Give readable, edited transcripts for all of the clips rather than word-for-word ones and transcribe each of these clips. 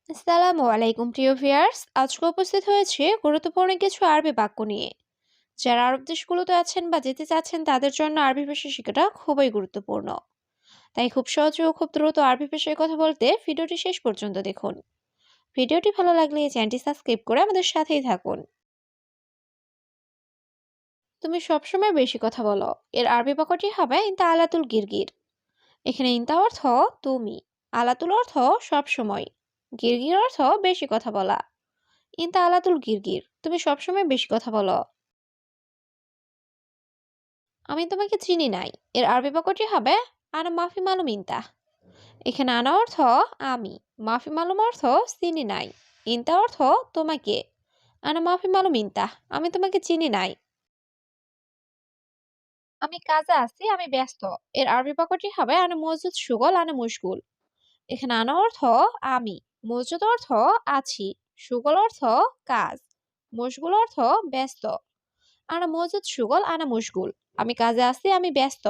আসসালামু আলাইকুম প্রিয় ভিউয়ার্স, আজকে উপস্থিত হয়েছে গুরুত্বপূর্ণ কিছু আরবি বাক্য নিয়ে। যারা আরব দেশগুলোতে আছেন বা যেতে চাচ্ছেন তাদের জন্য আরবি ভাষা শেখাটা খুবই গুরুত্বপূর্ণ। তাই খুব সহজে ও খুব দ্রুত আরবি ভাষায় কথা বলতে ভিডিওটি শেষ পর্যন্ত দেখুন। ভিডিওটি ভালো লাগলে এই চ্যানেলটি সাবস্ক্রাইব করে আমাদের সাথেই থাকুন। তুমি সবসময় বেশি কথা বলো, এর আরবি বাক্যটি হবে ইনতা আলাতুল গিরগির। এখানে ইনতা অর্থ তুমি, আলাতুল অর্থ সবসময়, গিরগির অর্থ বেশি কথা বলা। ইনতা আলাতুল গিরগির, তুমি সবসময় বেশি কথা বলো। আমি তোমাকে চিনি নাই, এর আরবি বাক্যটি হবে আনা মাফি মালুম ইনতা। এখানে আনা অর্থ আমি, মাফি মালুম অর্থ চিনি নাই, ইনতা অর্থ তোমাকে। আনা মাফি মালুম ইনতা, আমি তোমাকে চিনি নাই। আমি কাজে আছি, আমি ব্যস্ত, এর আরবি বাক্যটি হবে আনা মজুদ সুগল আনা মুশগুল। এখানে আনা অর্থ আমি, মজুদ অর্থ আছি, সুগল অর্থ কাজ, মশগুল অর্থ ব্যস্ত। আনা মজুদ সুগল আনা মুশগুল, আমি কাজে আছি, আমি ব্যস্ত।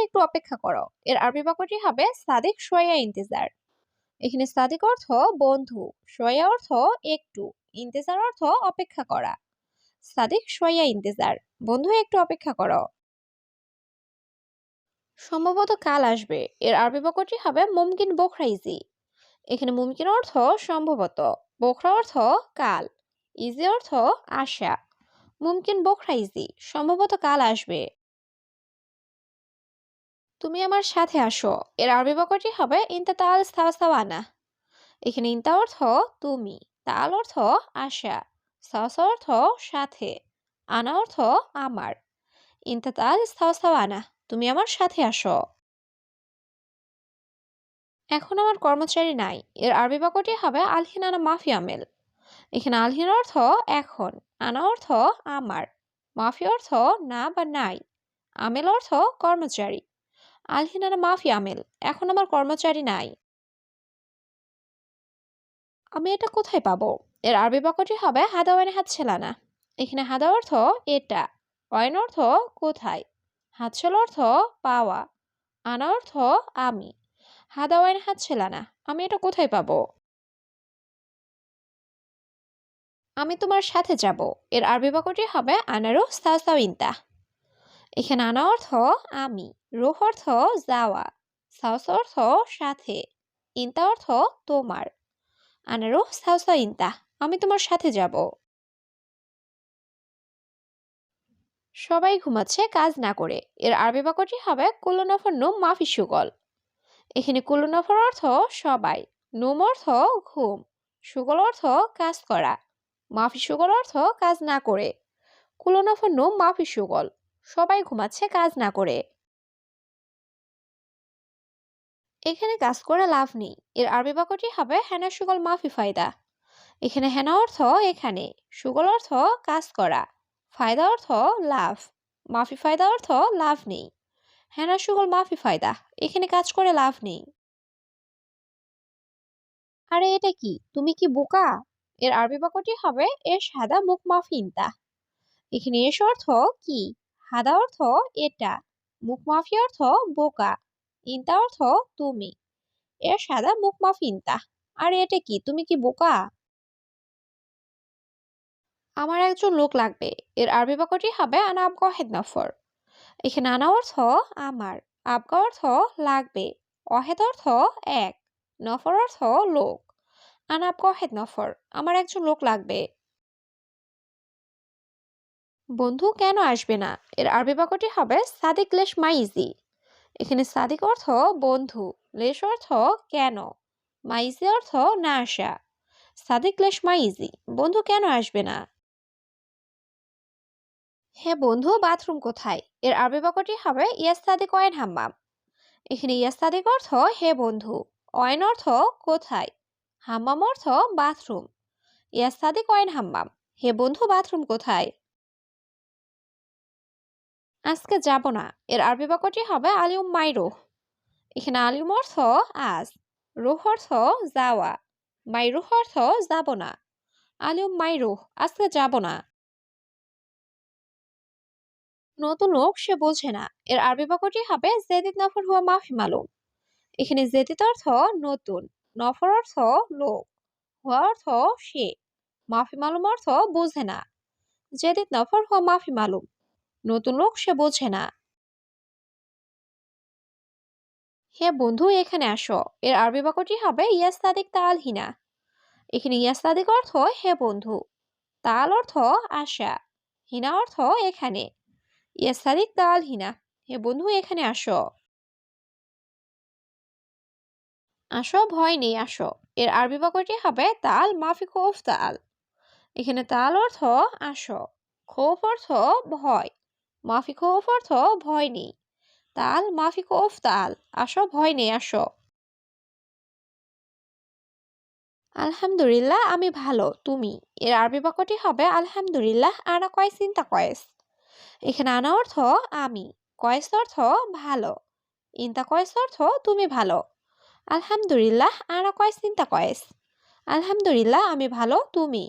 একটু অপেক্ষা করো, এর আরবি বাক্যটি হবে সাদিক শোয়া ইন্তেজার। এখানে সাদিক অর্থ বন্ধু, শোয়া অর্থ একটু, ইন্তেজার অর্থ অপেক্ষা করা। সাদিক শোয়া ইন্তেজার, বন্ধু একটু অপেক্ষা করো। সম্ভবত কাল আসবে, এর আরবি বাক্যটি হবে মুমকিন বোখরা ইজি। এখানে মুমকিন অর্থ সম্ভবত, বোখরা অর্থ কাল, ইজি অর্থ আশা। মুমকিন বোখরা ইজি, সম্ভবত কাল আসবে। তুমি আমার সাথে আসো, এর আরবি বাক্যটি হবে ইনতা তাল সাওয়াসাওয়ানা। এখানে ইনতা অর্থ তুমি, তাল অর্থ আশা, সাওসা অর্থ সাথে, আনা অর্থ আমার। ইনতা তাল সাওসাওয়ানা, তুমি আমার সাথে আসো। এখন আমার কর্মচারী নাই, এর আরবি বাক্যটি হবে আলহিন আনা মাফি আমেল। এখানে আলহিন অর্থ এখন, আনা অর্থ আমার, মাফি অর্থ না বা নাই, আমেল অর্থ কর্মচারী। আলহিন আনা মাফি আমেল, এখন আমার কর্মচারী নাই। আমি এটা কোথায় পাবো, এর আরবি বাক্যটি হবে হাদা ওয়াইন হাতছেলানা। এখানে হাদা অর্থ এটা, ওয়াইন অর্থ কোথায়, হাতছেল অর্থ পাওয়া, আনা অর্থ আমি। হাদা ওয়াইন হাতছেলানা, আমি এটা কোথায় পাবো। আমি তোমার সাথে যাব, এর আরবি বাক্যটি হবে আনারু সাওসাউইন্তা। এখানে আনা অর্থ আমি, রুহ অর্থ যাওয়া, সাউস অর্থ সাথে, ইন্তা অর্থ তোমার। আনারু সাওসাউইন্তা, আমি তোমার সাথে যাব। সবাই ঘুমাচ্ছে কাজ না করে, এর আরবি বাক্যটি হবে কুল্লু নফর নুম মাফি সুগল। এখানে কুল্লু নফর অর্থ সবাই, নুম অর্থ ঘুম, সুগল অর্থ কাজ করা, মাফি সুগল অর্থ কাজ না করে। কুল্লু নফর নুম মাফি সুগল, সবাই ঘুমাচ্ছে কাজ না করে। এখানে কাজ করে লাভ নেই, এর আরবি বাক্যটি হবে হেনা সুগল মাফি ফায়দা। এখানে হেনা অর্থ এখানে, সুগল অর্থ কাজ করা, ফায়দা অর্থ লাভ, মাফি ফায়দা অর্থ লাভ নেই। হেনা সুগল মাফি ফায়দা, এখানে কাজ করে লাভ নেই। আরে এটা কি, তুমি কি বোকা, এর আরবি বাক্যটি হবে এস হাদা মুখ মাফি ইনতা। এখানে এস অর্থ কি, হাদা অর্থ এটা, মুখ মাফি অর্থ বোকা, ইনতা অর্থ তুমি। এস হাদা মুখ মাফি ইনতা, আরে এটা কি, তুমি কি বোকা। আমার একজন লোক লাগবে, এর আরবি বাক্যটি হবে আনা আবগা হেদ নফর। এখানে আনা অর্থ আমার, আবগা অর্থ লাগবে, অহেদ অর্থ এক, নফর অর্থ লোক। আনা আবগা হেদ নফর, আমার একজন লোক লাগবে। বন্ধু কেন আসবে না, এর আরবি বাক্যটি হবে সাদিক লেশ মাইজি। এখানে সাদিক অর্থ বন্ধু, লেশ অর্থ কেন, মাইজি অর্থ না আসা। সাদিক লেশ মাইজি, বন্ধু কেন আসবে না। হ্যাঁ বন্ধু, বাথরুম কোথায়, এর আরবি বাক্যটি হবে ইয়াস সাদিক ওয়াইন হাম্মাম। এখানে ইয়াস সাদিক অর্থ হে বন্ধু, ওয়াইন অর্থ কোথায়, হাম্মাম অর্থ বাথরুম। ইয়াস সাদিক ওয়াইন হাম্মাম, হে বন্ধু বাথরুম কোথায়। আজকে যাব না, এর আরবি বাক্যটি হবে আলিউম মাইরো। এখানে আলিউম অর্থ আজ, রুহ অর্থ যাওয়া, মাইরুহ অর্থ যাব না। আলিউম মাইরুহ, আজকে যাব না। নতুন লোক সে বোঝে না, এর আরবি বাক্যটি হবে জেদিদ নফর হুয়া মাফি মালুম। এখানে জেদিদ অর্থ নতুন, নফর অর্থ লোক, হুয়া অর্থ সে, মাফি মালুম অর্থ বোঝে না। জেদিদ নফর হুয়া মাফি মালুম, নতুন লোক সে বোঝে না। হে বন্ধু এখানে আসো, এর আরবি বাক্যটি হবে ইয়াস সাদিক তাল হিনা। এখানে ইয়াস সাদিক অর্থ হে বন্ধু, তাল অর্থ আশা, হিনা অর্থ এখানে। ইয়াস সাদিক তাল হিনা, হে বন্ধু এখানে আসো। আসো ভয় নেই আসো, এর আরবি বাক্যটি হবে তাল মাফি খৌফ তাল। এখানে তাল অর্থ আসো, খৌফ অর্থ ভয়, মাফি খৌফ অর্থ ভয় নেই। তাল মাফি খৌফ তাল, আসো ভয় নেই আসো। আলহামদুলিল্লাহ আমি ভালো, তুমি? এর আরবি বাক্যটি হবে আলহামদুলিল্লাহ আনা কয়েস ইনতা কয়েস। এখানে আনা অর্থ আমি, কয়েস অর্থ ভালো, ইনতা কয়েস অর্থ তুমি ভালো। আলহামদুলিল্লাহ আনা কয়েস ইনতা কয়েস, আলহামদুলিল্লাহ আমি ভালো, তুমি?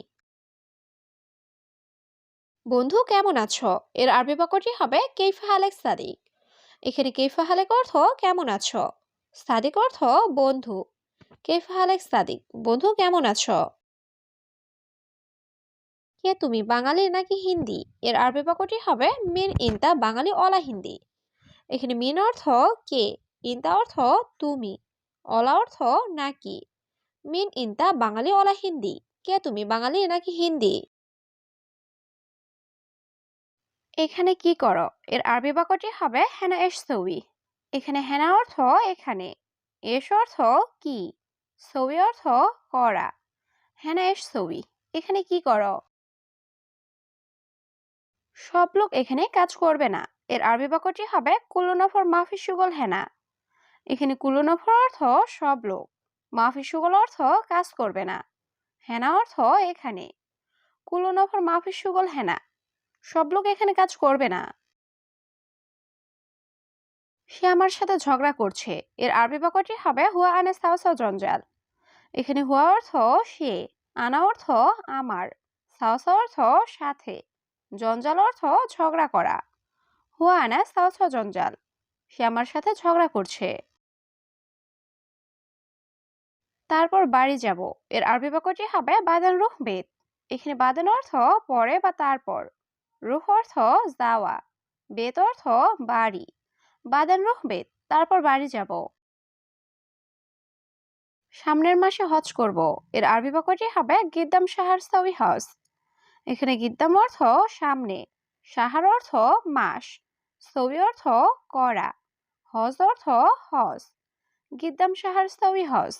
বন্ধু কেমন আছো, এর আরবি বাক্যটি হবে কেইফা হালেক সাদিক। এখানে কেইফা হালেক অর্থ কেমন আছো, সাদিক অর্থ বন্ধু। কেইফা হালেক সাদিক, বন্ধু কেমন আছো? কে তুমি, বাঙালি নাকি হিন্দি? এর আরবি বাক্যটি হবে মিন ইনতা বাঙালি অলা হিন্দি। এখানে মিন অর্থ কে, ইনতা অর্থ তুমি, অলা অর্থ নাকি। মিন ইনতা বাঙালি অলা হিন্দি, কে তুমি, বাঙালি নাকি হিন্দি? এখানে কি করো, এর আরবি বাক্যটি হবে হেনা এশ সৌই। এখানে হেনা অর্থ এখানে, এশ অর্থ কি, সৌই অর্থ করা। হেনা এশ সৌই, এখানে কি করো? সব লোক এখানে কাজ করবে না, এর আরবি বাক্যটি হবে কুল্লু নফর মাফি সুগল হেনা। এখানে কুল্লু নফর অর্থ সব লোক, মাফি সুগল অর্থ কাজ করবে না, হেনা অর্থ এখানে। কুল্লু নফর মাফি সুগল হেনা, সব লোক এখানে কাজ করবে না। সে আমার সাথে ঝগড়া করছে, এর আরবি বাক্যটি হবে হুয়া আনে সাও সাও জঞ্জাল। এখানে হুয়া অর্থ সে, আনা অর্থ আমার, সাও সাও অর্থ সাথে, জঞ্জাল অর্থ ঝগড়া করা। হুয়া আনা সাও সাও জঞ্জাল, সে আমার সাথে ঝগড়া করছে। তারপর বাড়ি যাব, এর আরবি বাক্যটি হবে বাদান রুহ বেত। এখানে বাদান অর্থ পরে বা তারপর, রুহ অর্থ যাওয়া, বেত অর্থ বাড়ি। বাদান রুহ বেত, তারপর বাড়ি যাব। সামনের মাসে হজ করব, এর আরবি বাক্যটি হবে গিদ্দাম শাহর সাউই হজ। এখানে গিদ্দাম অর্থ সামনে, শাহর অর্থ মাস, সৌই অর্থ করা, হজ অর্থ হজ। গিদ্দাম শাহর সাউই হজ,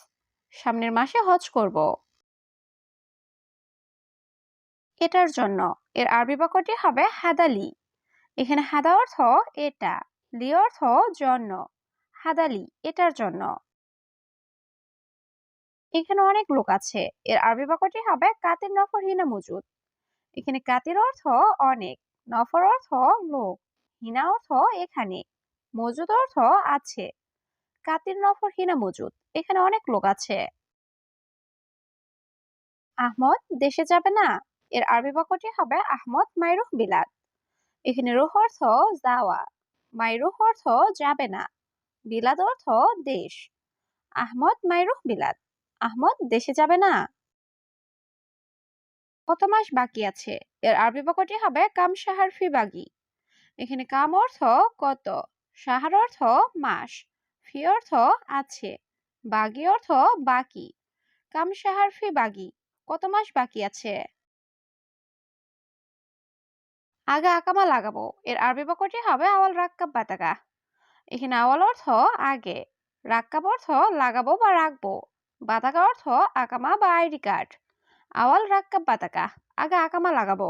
সামনের মাসে হজ করব। এটার জন্য, এর আরবি বাক্যটি হবে হাদালি। এখানে হাদা অর্থ এটা, লি অর্থ জন্য, হাদালি এটার জন্য। এখানে অনেক লোক আছে, এর আরবি বাক্যটি হবে কাতির নফর হিনা মজুদ। এখানে কাতির অর্থ অনেক, নফর অর্থ লোক, হিনা অর্থ এখানে, মজুদ অর্থ আছে। কাতির নফর হিনা মজুদ, এখানে অনেক লোক আছে। আহমদ দেশে যাবে না, এর আরবি বাক্যটি হবে আহমদ মাইরুহ বিলাদ। এখানে রুহ অর্থ যাওয়া, মাইরুহ অর্থ যাবে না, বিলাদ অর্থ দেশ। আহমদ মাইরুহ বিলাদ, আহমদ দেশে যাবে না। কত মাস বাকি আছে, এর আরবি বাক্যটি হবে কাম শাহার ফি বাগি। এখানে কাম অর্থ কত, শাহার অর্থ মাস, ফি অর্থ আছে, বাগি অর্থ বাকি। কাম শাহার ফি বাগি, কত মাস বাকি আছে। আগে আকামা লাগাবো, এর আরবি বাক্যটি হবে আওয়াল রাক্কাব বাতাকা। এখানে আওয়াল অর্থ আগে, রাক্কাব অর্থ লাগাবো বা রাখবো, বাতাকা অর্থ আকামা বা আইডি কার্ড। আওয়াল রাক্কাব বাতাকা, আগে আকামা লাগাবো।